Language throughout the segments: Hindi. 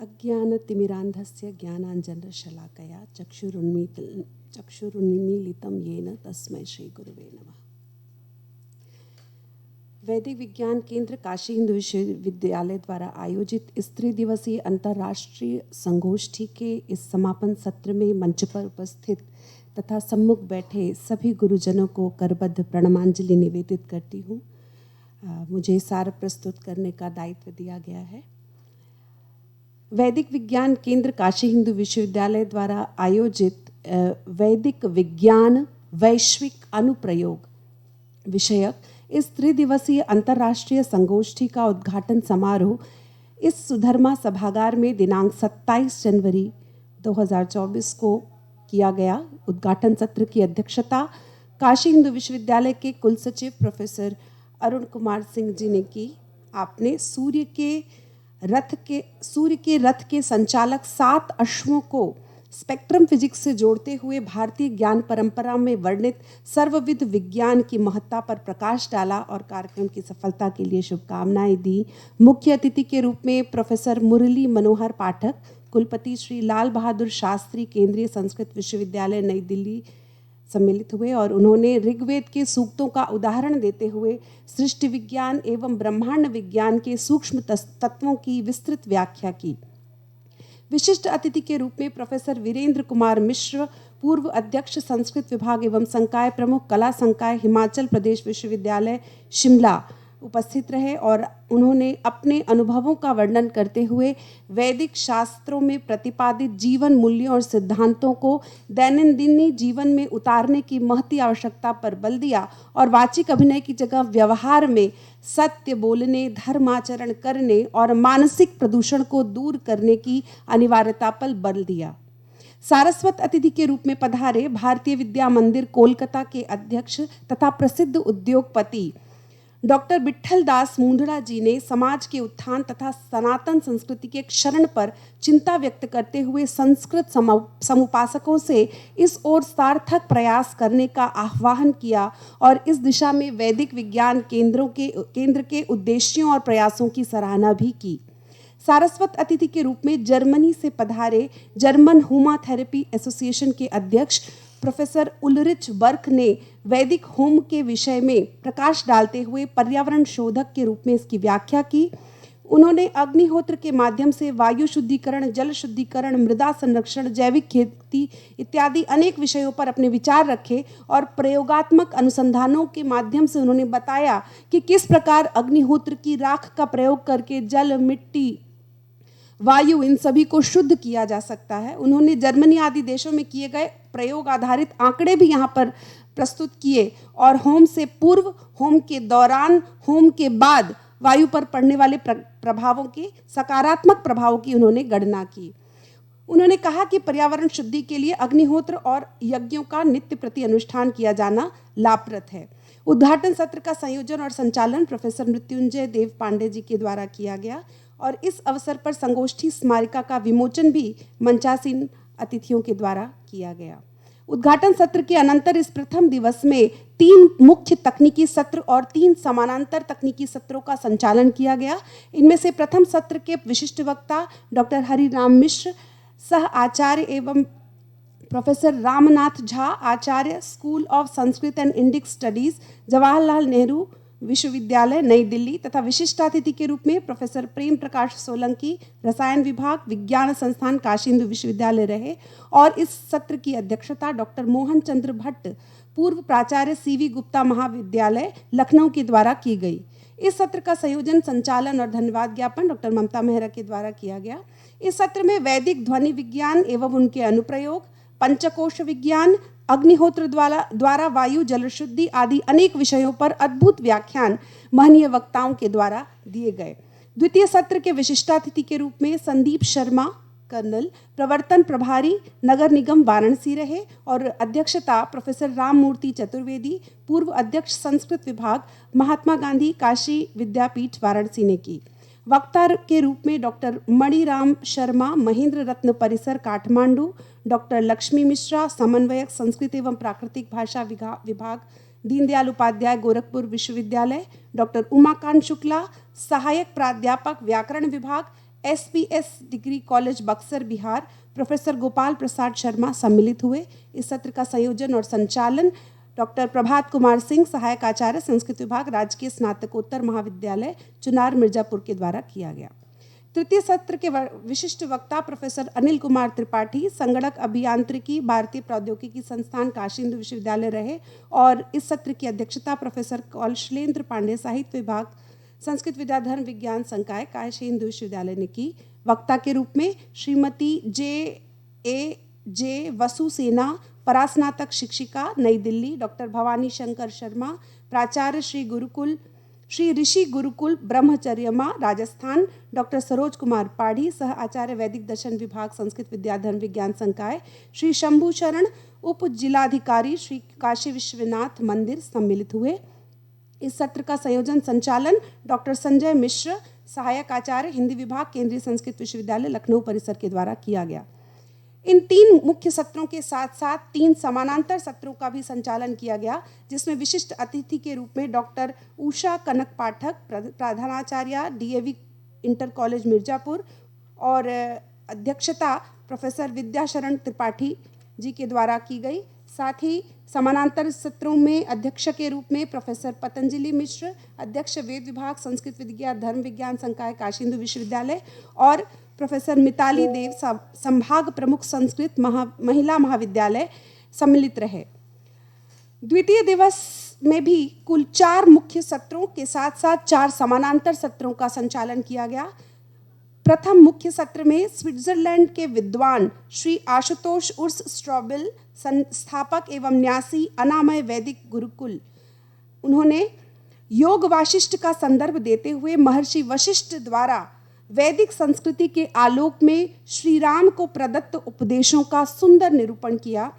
अज्ञानतिमिरान्धस्य ज्ञानाञ्जनशलाकया चक्षुरुन्मीलितं येन तस्मै श्रीगुरुवे नमः। वैदिक विज्ञान केंद्र काशी हिंदू विश्वविद्यालय द्वारा आयोजित इस त्रिदिवसीय अंतर्राष्ट्रीय संगोष्ठी के इस समापन सत्र में मंच पर उपस्थित तथा सम्मुख बैठे सभी गुरुजनों को करबद्ध प्रणमांजलि निवेदित करती हूँ। मुझे सार प्रस्तुत करने का दायित्व दिया गया है। वैदिक विज्ञान केंद्र काशी हिंदू विश्वविद्यालय द्वारा आयोजित वैदिक विज्ञान वैश्विक अनुप्रयोग विषयक इस त्रिदिवसीय अंतर्राष्ट्रीय संगोष्ठी का उद्घाटन समारोह इस सुधर्मा सभागार में दिनांक 27 जनवरी 2024 को किया गया। उद्घाटन सत्र की अध्यक्षता काशी हिंदू विश्वविद्यालय के कुलसचिव प्रोफेसर अरुण कुमार सिंह जी ने की। आपने सूर्य के रथ के संचालक 7 अश्वों को स्पेक्ट्रम फिजिक्स से जोड़ते हुए भारतीय ज्ञान परंपरा में वर्णित सर्वविध विज्ञान की महत्ता पर प्रकाश डाला और कार्यक्रम की सफलता के लिए शुभकामनाएं दी। मुख्य अतिथि के रूप में प्रोफेसर मुरली मनोहर पाठक, कुलपति श्री लाल बहादुर शास्त्री केंद्रीय संस्कृत विश्वविद्यालय नई दिल्ली सम्मिलित हुए और उन्होंने ऋग्वेद के सूक्तों का उदाहरण देते हुए सृष्टि विज्ञान एवं ब्रह्मांड विज्ञान के सूक्ष्म तत्वों की विस्तृत व्याख्या की। विशिष्ट अतिथि के रूप में प्रोफेसर वीरेंद्र कुमार मिश्र, पूर्व अध्यक्ष संस्कृत विभाग एवं संकाय प्रमुख कला संकाय हिमाचल प्रदेश विश्वविद्यालय शिमला उपस्थित रहे और उन्होंने अपने अनुभवों का वर्णन करते हुए वैदिक शास्त्रों में प्रतिपादित जीवन मूल्यों और सिद्धांतों को दैनंदिन जीवन में उतारने की महती आवश्यकता पर बल दिया और वाचिक अभिनय की जगह व्यवहार में सत्य बोलने, धर्माचरण करने और मानसिक प्रदूषण को दूर करने की अनिवार्यता पर बल दिया। सारस्वत अतिथि के रूप में पधारे भारतीय विद्या मंदिर कोलकाता के अध्यक्ष तथा प्रसिद्ध उद्योगपति डॉक्टर विट्ठल दास मुंदड़ा जी ने समाज के उत्थान तथा सनातन संस्कृति के क्षरण पर चिंता व्यक्त करते हुए संस्कृत समुपासकों से इस ओर सार्थक प्रयास करने का आह्वान किया और इस दिशा में वैदिक विज्ञान केंद्र के उद्देश्यों और प्रयासों की सराहना भी की। सारस्वत अतिथि के रूप में जर्मनी से पधारे जर्मन हुमा थेरेपी एसोसिएशन के अध्यक्ष प्रोफेसर उलरिच बर्क ने वैदिक होम के विषय में प्रकाश डालते हुए पर्यावरण शोधक के रूप में इसकी व्याख्या की। उन्होंने अग्निहोत्र के माध्यम से वायु शुद्धिकरण, जल शुद्धिकरण, मृदा संरक्षण, जैविक खेती इत्यादि अनेक विषयों पर अपने विचार रखे और प्रयोगात्मक अनुसंधानों के माध्यम से उन्होंने बताया कि किस प्रकार अग्निहोत्र की राख का प्रयोग करके जल, मिट्टी, वायु इन सभी को शुद्ध किया जा सकता है। उन्होंने जर्मनी आदि देशों में किए गए प्रयोग आधारित आंकड़े भी यहाँ पर प्रस्तुत किए और होम से पूर्व, होम के दौरान, होम के बाद वायु पर पड़ने वाले प्रभावों के सकारात्मक प्रभावों की उन्होंने गणना की। उन्होंने कहा कि पर्यावरण शुद्धि के लिए अग्निहोत्र और यज्ञों का नित्य प्रति अनुष्ठान किया जाना लाभप्रद है। उद्घाटन सत्र का संयोजन और संचालन प्रोफेसर मृत्युंजय देव पांडे जी के द्वारा किया गया और इस अवसर पर संगोष्ठी स्मारिका का विमोचन भी मंचासीन अतिथियों के द्वारा किया गया। उद्घाटन सत्र के अनंतर इस प्रथम दिवस में 3 मुख्य तकनीकी सत्र और 3 समानांतर तकनीकी सत्रों का संचालन किया गया। इनमें से प्रथम सत्र के विशिष्ट वक्ता डॉक्टर हरिराम मिश्र, सह आचार्य एवं professor Ramnath Jha, Acharya school of Sanskrit and Indic studies, Jawaharlal Nehru विश्वविद्यालय नई दिल्ली तथा विशिष्टातिथि के रूप में प्रोफेसर प्रेम प्रकाश सोलंकी, रसायन विभाग, विज्ञान संस्थान काशी हिंदू विश्वविद्यालय रहे और इस सत्र की अध्यक्षता डॉक्टर मोहन चंद्र भट्ट, पूर्व प्राचार्य सीवी गुप्ता महाविद्यालय लखनऊ के द्वारा की गई। इस सत्र का संयोजन, संचालन और धन्यवाद ज्ञापन डॉक्टर ममता मेहरा के द्वारा किया गया। इस सत्र में वैदिक ध्वनि विज्ञान एवं उनके अनुप्रयोग, पंचकोश विज्ञान, अग्निहोत्र द्वारा वायु, जल शुद्धि आदि अनेक विषयों पर अद्भुत व्याख्यान महनीय वक्ताओं के द्वारा दिए गए। द्वितीय सत्र के विशिष्टातिथि के रूप में संदीप शर्मा, कर्नल, प्रवर्तन प्रभारी, नगर निगम वाराणसी रहे और अध्यक्षता प्रोफेसर राम मूर्ति चतुर्वेदी, पूर्व अध्यक्ष संस्कृत विभाग, महात्मा गांधी काशी विद्यापीठ वाराणसी ने की। वक्ता के रूप में डॉक्टर मणिराम शर्मा, महेंद्र रत्न परिसर काठमांडू, डॉक्टर लक्ष्मी मिश्रा, समन्वयक संस्कृत एवं प्राकृतिक भाषा विभाग, दीनदयाल उपाध्याय गोरखपुर विश्वविद्यालय, डॉक्टर उमाकांत शुक्ला, सहायक प्राध्यापक व्याकरण विभाग, SPS degree college Buxar Bihar professor Gopal Prasad Sharma सम्मिलित हुए। इस सत्र का संयोजन और संचालन डॉक्टर प्रभात कुमार सिंह, सहायक आचार्य संस्कृत विभाग, राजकीय स्नातकोत्तर महाविद्यालय चुनार मिर्जापुर के द्वारा किया गया। तृतीय सत्र के विशिष्ट वक्ता प्रोफेसर अनिल कुमार त्रिपाठी, संगणक अभियांत्रिकी, भारतीय प्रौद्योगिकी संस्थान काशी हिंदू विश्वविद्यालय रहे और इस सत्र की अध्यक्षता प्रोफेसर कौशलेंद्र पांडे, साहित्य विभाग, संस्कृत विद्याधर्म विज्ञान संकाय काशी हिंदू विश्वविद्यालय ने की। वक्ता के रूप में श्रीमती जे वसु सेना, परास्नातक शिक्षिका, नई दिल्ली, डॉक्टर भवानी शंकर शर्मा, प्राचार्य श्री ऋषि गुरुकुल ब्रह्मचर्यमा, राजस्थान, डॉक्टर सरोज कुमार पाढ़ी, सह आचार्य वैदिक दर्शन विभाग, संस्कृत विद्याधर्म विज्ञान संकाय, श्री शंभू शरण, उप जिलाधिकारी, श्री काशी विश्वनाथ मंदिर सम्मिलित हुए। इस सत्र का संयोजन संचालन डॉक्टर संजय मिश्र, सहायक आचार्य हिंदी विभाग, केंद्रीय संस्कृत विश्वविद्यालय लखनऊ परिसर के द्वारा किया गया। इन 3 मुख्य सत्रों के साथ साथ 3 समानांतर सत्रों का भी संचालन किया गया, जिसमें विशिष्ट अतिथि के रूप में डॉक्टर उषा कनक पाठक, प्रधानाचार्य DAV इंटर कॉलेज मिर्जापुर, और अध्यक्षता प्रोफेसर विद्याशरण त्रिपाठी जी के द्वारा की गई। साथ ही समानांतर सत्रों में अध्यक्ष के रूप में प्रोफेसर पतंजलि मिश्र, अध्यक्ष वेद विभाग, संस्कृत विज्ञान धर्म विज्ञान संकाय काशी हिंदू विश्वविद्यालय, और प्रोफेसर मिताली देव, संभाग प्रमुख संस्कृत महिला महाविद्यालय सम्मिलित रहे। द्वितीय दिवस में भी कुल 4 मुख्य सत्रों के साथ साथ 4 समानांतर सत्रों का संचालन किया गया। प्रथम मुख्य सत्र में स्विट्जरलैंड के विद्वान श्री आशुतोष उर्स स्ट्रॉबिल, संस्थापक एवं न्यासी अनामय वैदिक गुरुकुल, उन्होंने योग वाशिष्ठ का संदर्भ देते हुए महर्षि वशिष्ठ द्वारा वैदिक संस्कृति के आलोक में श्री राम को प्रदत्त उपदेशों का सुंदर निरूपण किया।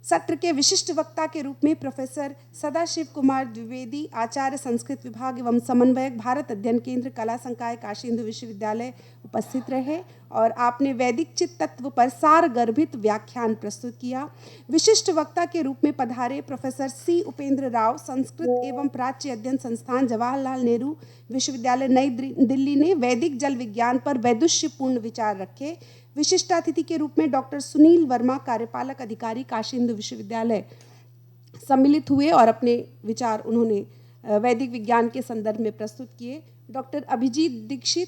सत्र के विशिष्ट वक्ता के रूप में प्रोफेसर सदाशिव कुमार द्विवेदी, आचार्य संस्कृत विभाग एवं समन्वयक, भारत अध्ययन केंद्र कला संकाय काशी हिंदू विश्वविद्यालय उपस्थित रहे और आपने वैदिक चित्त तत्व पर सार गर्भित व्याख्यान प्रस्तुत किया। विशिष्ट वक्ता के रूप में पधारे प्रोफेसर C उपेंद्र राव, संस्कृत एवं प्राच्य अध्ययन संस्थान जवाहरलाल नेहरू विश्वविद्यालय नई दिल्ली ने वैदिक जल विज्ञान पर वैदुष्यपूर्ण विचार रखे। विशिष्टातिथि के रूप में डॉक्टर सुनील वर्मा, कार्यपालक अधिकारी काशी हिंदू विश्वविद्यालय सम्मिलित हुए और अपने विचार उन्होंने वैदिक विज्ञान के संदर्भ में प्रस्तुत किए। डॉक्टर अभिजीत दीक्षित,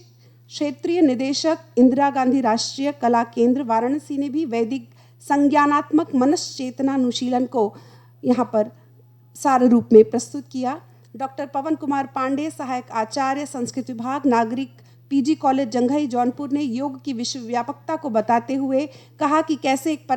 क्षेत्रीय निदेशक, इंदिरा गांधी राष्ट्रीय कला केंद्र वाराणसी, ने भी वैदिक संज्ञानात्मक मनश्चेतनानुशीलन को यहाँ पर सार रूप में प्रस्तुत किया। डॉक्टर पवन कुमार पांडे, सहायक आचार्य संस्कृत विभाग, नागरिक PG कॉलेज जंघई जौनपुर, ने योग की विश्वव्यापकता को बताते हुए कहा कि कैसे एक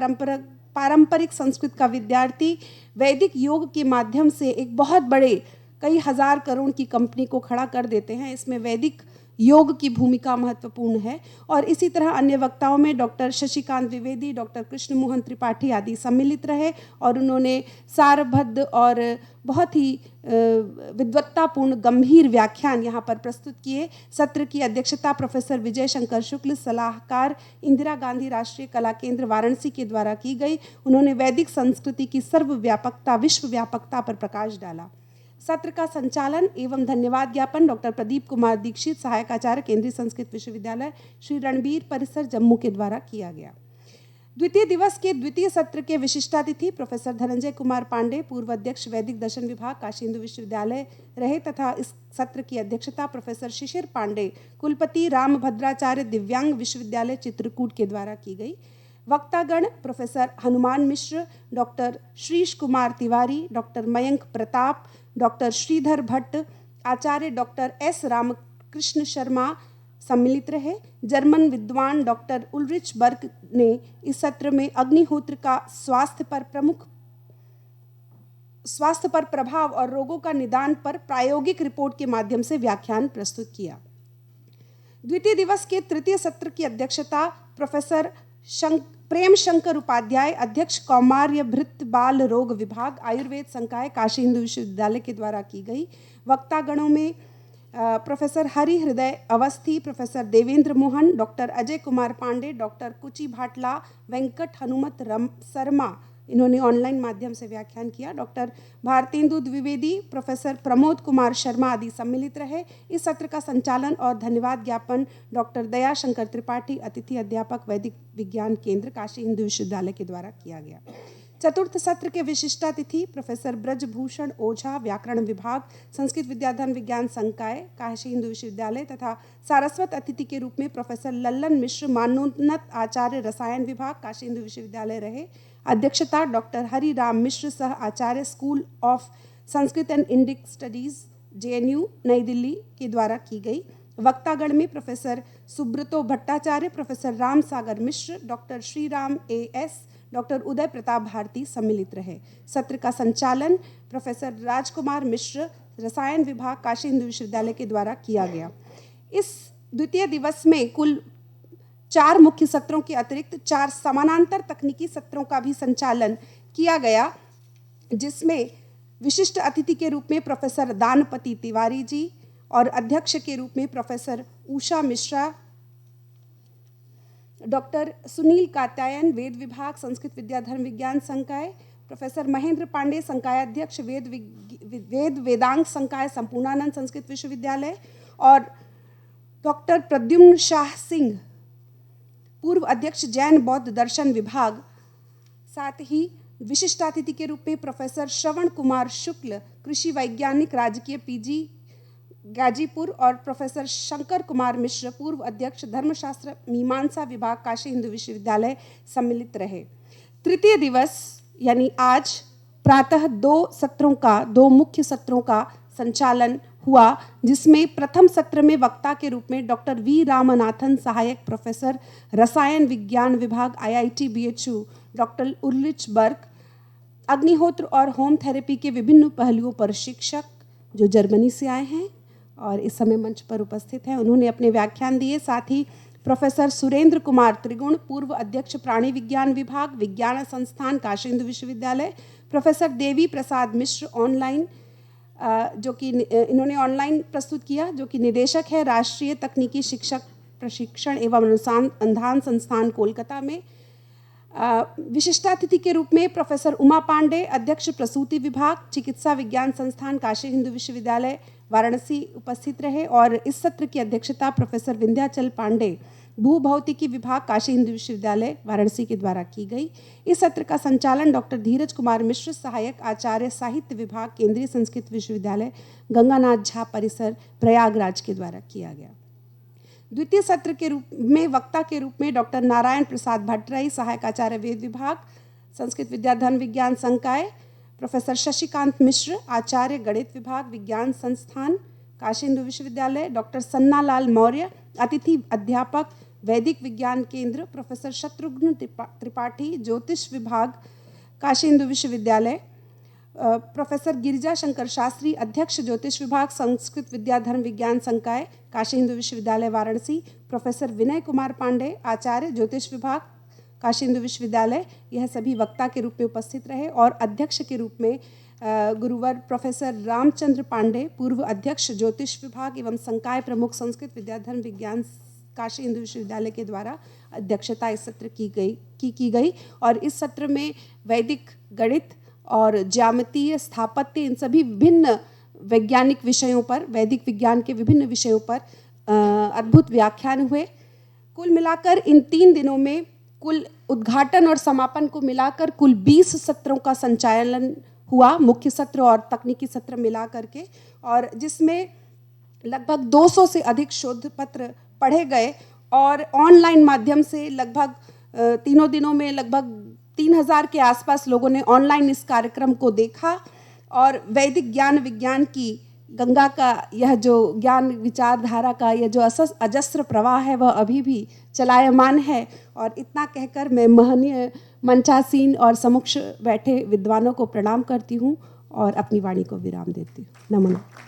पारंपरिक संस्कृत का विद्यार्थी वैदिक योग के माध्यम से एक बहुत बड़े कई हजार करोड़ की कंपनी को खड़ा कर देते हैं। इसमें वैदिक योग की भूमिका महत्वपूर्ण है। और इसी तरह अन्य वक्ताओं में डॉक्टर शशिकांत द्विवेदी, डॉक्टर कृष्ण मोहन त्रिपाठी आदि सम्मिलित रहे और उन्होंने सारबद्ध और बहुत ही विद्वत्तापूर्ण गंभीर व्याख्यान यहाँ पर प्रस्तुत किए। सत्र की अध्यक्षता प्रोफेसर विजय शंकर शुक्ल, सलाहकार इंदिरा गांधी राष्ट्रीय कला केंद्र वाराणसी के द्वारा की गई। उन्होंने वैदिक संस्कृति की सर्वव्यापकता, विश्वव्यापकता पर प्रकाश डाला। सत्र का संचालन एवं धन्यवाद ज्ञापन डॉक्टर प्रदीप कुमार दीक्षित, सहायक आचार्य केंद्रीय संस्कृत विश्वविद्यालय श्री रणबीर परिसर जम्मू के द्वारा किया गया। द्वितीय दिवस के द्वितीय सत्र के विशिष्टातिथि प्रोफेसर धनंजय कुमार पांडे, पूर्व अध्यक्ष वैदिक दर्शन विभाग काशी हिंदू विश्वविद्यालय रहे तथा इस सत्र की अध्यक्षता प्रोफेसर शिशिर पांडे, कुलपति रामभद्राचार्य दिव्यांग विश्वविद्यालय चित्रकूट के द्वारा की गई। वक्तागण professor Hanuman Mishra, doctor Shrish Kumar Tiwari, doctor Mayank Pratap, doctor Shridhar Bhatt, Acharya doctor S Ramakrishna Sharma सम्मिलित रहे। जर्मन विद्वान डॉक्टर उल्रिच बर्ग ने इस सत्र में अग्निहोत्र का स्वास्थ्य पर प्रभाव और रोगों का निदान पर प्रायोगिक रिपोर्ट के माध्यम से व्याख्यान प्रस्तुत किया। द्वितीय दिवस के तृतीय सत्र की अध्यक्षता प्रोफेसर प्रेम शंकर उपाध्याय, अध्यक्ष कौमार्य भृत्य बाल रोग विभाग, आयुर्वेद संकाय काशी हिंदू विश्वविद्यालय के द्वारा की गई। वक्तागणों में professor Hari Hriday Awasthi, professor Devendra Mohan, doctor Ajay Kumar Pandey, doctor Kuchi Bhatla, Venkat Hanumat Sharma, इन्होंने ऑनलाइन माध्यम से व्याख्यान किया। डॉक्टर भारतेंदु द्विवेदी, प्रोफेसर प्रमोद कुमार शर्मा आदि सम्मिलित रहे। इस सत्र का संचालन और धन्यवाद ज्ञापन डॉक्टर दयाशंकर त्रिपाठी, अतिथि अध्यापक, वैदिक विज्ञान केंद्र, काशी हिंदू विश्वविद्यालय के द्वारा किया गया। चतुर्थ सत्र के विशिष्टातिथि प्रोफेसर ब्रजभूषण ओझा, व्याकरण विभाग, संस्कृत विद्याधन विज्ञान संकाय, काशी हिंदू विश्वविद्यालय तथा सारस्वत अतिथि के रूप में प्रोफेसर लल्लन मिश्र, मानोन्नत आचार्य, रसायन विभाग, काशी हिंदू विश्वविद्यालय रहे। अध्यक्षता डॉक्टर हरिराम मिश्र, सह आचार्य, school of Sanskrit and Indic studies, JNU Nai Delhi के द्वारा की गई। वक्तागण में professor Subrato Bhattacharya, professor Ram Sagar Mishra, doctor Shriram AS, doctor Uday Pratap Bharati सम्मिलित रहे। सत्र का संचालन प्रोफेसर राजकुमार मिश्र, रसायन विभाग, काशी हिंदू विश्वविद्यालय के द्वारा किया गया। इस द्वितीय दिवस में कुल 4 मुख्य सत्रों के अतिरिक्त 4 समानांतर तकनीकी सत्रों का भी संचालन किया गया, जिसमें विशिष्ट अतिथि के रूप में प्रोफेसर दानपति तिवारी जी और अध्यक्ष के रूप में प्रोफेसर उषा मिश्रा, डॉक्टर सुनील कात्यायन, वेद विभाग, संस्कृत विद्याधर्म विज्ञान संकाय, प्रोफेसर महेंद्र पांडे, संकायाध्यक्ष, वेदांग संकाय, संपूर्णानंद संस्कृत विश्वविद्यालय, और डॉक्टर प्रद्युम्न शाह सिंह, पूर्व अध्यक्ष, जैन बौद्ध दर्शन विभाग। साथ ही विशिष्टातिथि के रूप में प्रोफेसर श्रवण कुमार शुक्ल, कृषि वैज्ञानिक, राजकीय PG गाजीपुर, और प्रोफेसर शंकर कुमार मिश्र, पूर्व अध्यक्ष, धर्मशास्त्र मीमांसा विभाग, काशी हिंदू विश्वविद्यालय सम्मिलित रहे। तृतीय दिवस यानी आज प्रातः 2 मुख्य सत्रों का संचालन हुआ, जिसमें प्रथम सत्र में वक्ता के रूप में डॉक्टर V रामनाथन, सहायक प्रोफेसर, रसायन विज्ञान विभाग, IIT BHU, डॉक्टर उर्लिच बर्क, अग्निहोत्र और होम थेरेपी के विभिन्न पहलुओं पर शिक्षक जो जर्मनी से आए हैं और इस समय मंच पर उपस्थित हैं, उन्होंने अपने व्याख्यान दिए। साथ ही प्रोफेसर सुरेंद्र कुमार त्रिगुण, पूर्व अध्यक्ष, प्राणी विज्ञान विभाग, विज्ञान संस्थान, काशी हिंदू विश्वविद्यालय, प्रोफेसर देवी प्रसाद मिश्र, ऑनलाइन जो कि इन्होंने ऑनलाइन प्रस्तुत किया, जो कि निदेशक है राष्ट्रीय तकनीकी शिक्षक प्रशिक्षण एवं अनुसंधान संस्थान कोलकाता में। विशिष्टातिथि के रूप में प्रोफेसर उमा पांडे, अध्यक्ष, प्रसूति विभाग, चिकित्सा विज्ञान संस्थान, काशी हिंदू विश्वविद्यालय वाराणसी उपस्थित रहे। और इस सत्र की अध्यक्षता प्रोफेसर विंध्याचल पांडे, भूभौतिकी विभाग, काशी हिंदू विश्वविद्यालय वाराणसी के द्वारा की गई। इस सत्र का संचालन डॉक्टर धीरज कुमार मिश्र, सहायक आचार्य, साहित्य विभाग, केंद्रीय संस्कृत विश्वविद्यालय, गंगानाथ झा परिसर, प्रयागराज के द्वारा किया गया। द्वितीय सत्र के रूप में वक्ता के रूप में डॉक्टर नारायण प्रसाद भट्टराई, सहायक आचार्य, वेद विभाग, संस्कृत विद्याधन विज्ञान संकाय, प्रोफेसर शशिकांत मिश्र, आचार्य, गणित विभाग, विज्ञान संस्थान, काशी हिंदू विश्वविद्यालय, डॉक्टर सन्नालाल मौर्य, अतिथि अध्यापक, वैदिक विज्ञान केंद्र, प्रोफेसर शत्रुघ्न त्रिपाठी, ज्योतिष विभाग, काशी हिंदू विश्वविद्यालय, प्रोफेसर गिरिजा शंकर शास्त्री, अध्यक्ष, ज्योतिष विभाग, संस्कृत विद्याधर्म विज्ञान संकाय, काशी हिंदू विश्वविद्यालय वाराणसी, प्रोफेसर विनय कुमार पांडे, आचार्य, ज्योतिष विभाग, काशी हिंदू विश्वविद्यालय, यह सभी वक्ता के रूप में उपस्थित रहे। और अध्यक्ष के रूप में गुरुवर प्रोफेसर रामचंद्र पांडे, पूर्व अध्यक्ष, ज्योतिष विभाग एवं संकाय प्रमुख, संस्कृत विद्याधर्म विज्ञान, काशी हिंदू विश्वविद्यालय के द्वारा अध्यक्षता इस सत्र की गई। और इस सत्र में वैदिक गणित और ज्यामितीय, स्थापत्य, इन सभी विभिन्न वैज्ञानिक विषयों पर, वैदिक विज्ञान के विभिन्न विषयों पर अद्भुत व्याख्यान हुए। कुल मिलाकर इन 3 दिनों में कुल उद्घाटन और समापन को मिलाकर कुल 20 सत्रों का संचालन हुआ, मुख्य सत्र और तकनीकी सत्र मिला करके, और जिसमें लगभग 200 से अधिक शोध पत्र पढ़े गए। और ऑनलाइन माध्यम से लगभग तीनों दिनों में लगभग 3000 के आसपास लोगों ने ऑनलाइन इस कार्यक्रम को देखा। और वैदिक ज्ञान विज्ञान की गंगा का यह जो ज्ञान विचारधारा का यह जो अजस्र प्रवाह है वह अभी भी चलायमान है। और इतना कहकर मैं महनीय मंचासीन और समक्ष बैठे विद्वानों को प्रणाम करती हूँ और अपनी वाणी को विराम देती हूँ। नमो नमः।